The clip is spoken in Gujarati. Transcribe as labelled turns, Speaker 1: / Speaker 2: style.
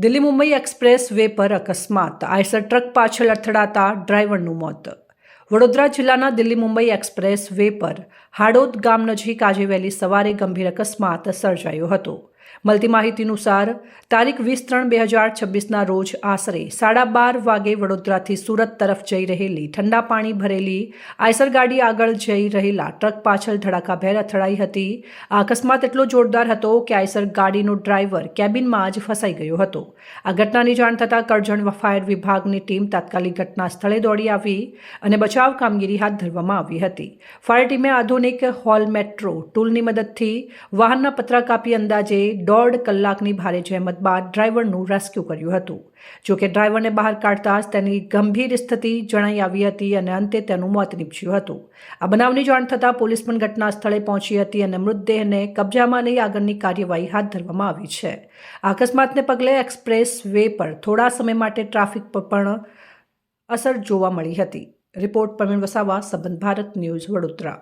Speaker 1: દિલ્હી મુંબઈ એક્સપ્રેસ વે પર અકસ્માત, આઈસર ટ્રક પાછળ અથડાતા ડ્રાઈવરનું મોત। વડોદરા જિલ્લાના દિલ્હી મુંબઈ એક્સપ્રેસ વે પર હાડોદ ગામ નજીક આજે વહેલી સવારે ગંભીર અકસ્માત સર્જાયો હતો। મળતી માહિતી અનુસાર તારીખ 20/3/2026ના રોજ આશરે 12:30 વાગે વડોદરાથી સુરત તરફ જઈ રહેલી ઠંડા પાણી ભરેલી આઈસર ગાડી આગળ જઈ રહેલા ટ્રક પાછળ ધડાકાભેર અથડાઈ હતી। આ અકસ્માત એટલો જોરદાર હતો કે આઈસર ગાડીનો ડ્રાઈવર કેબિનમાં જ ફસાઈ ગયો હતો। આ ઘટનાની જાણ થતાં કરજણ ફાયર વિભાગની ટીમ તાત્કાલિક ઘટના સ્થળે દોડી આવી અને બચાવ કામગીરી હાથ ધરવામાં આવી હતી। ફાયર ટીમે આધુનિક હોલ મેટ્રો ટૂલની મદદથી વાહનના પતરા કાપી અંદાજે 1.5 કલાકની ભારે જહેમત બાદ ડ્રાઈવરનું રેસ્ક્યુ કર્યું હતું। જો કે ડ્રાઈવરને બહાર કાઢતા જ તેની ગંભીર સ્થિતિ જણાઈ આવી હતી અને અંતે તેનું મોત નીપજ્યું હતું। આ બનાવની જાણ થતાં પોલીસ પણ ઘટના સ્થળે પહોંચી હતી અને મૃતદેહને કબજામાં લઈ આગળની કાર્યવાહી હાથ ધરવામાં આવી છે। આ અકસ્માતને પગલે એક્સપ્રેસ વે પર થોડા સમય માટે ટ્રાફિક પર પણ અસર જોવા મળી હતી। રિપોર્ટ પ્રવીણ વસાવા, સંબંધ ભારત ન્યૂઝ, વડોદરા।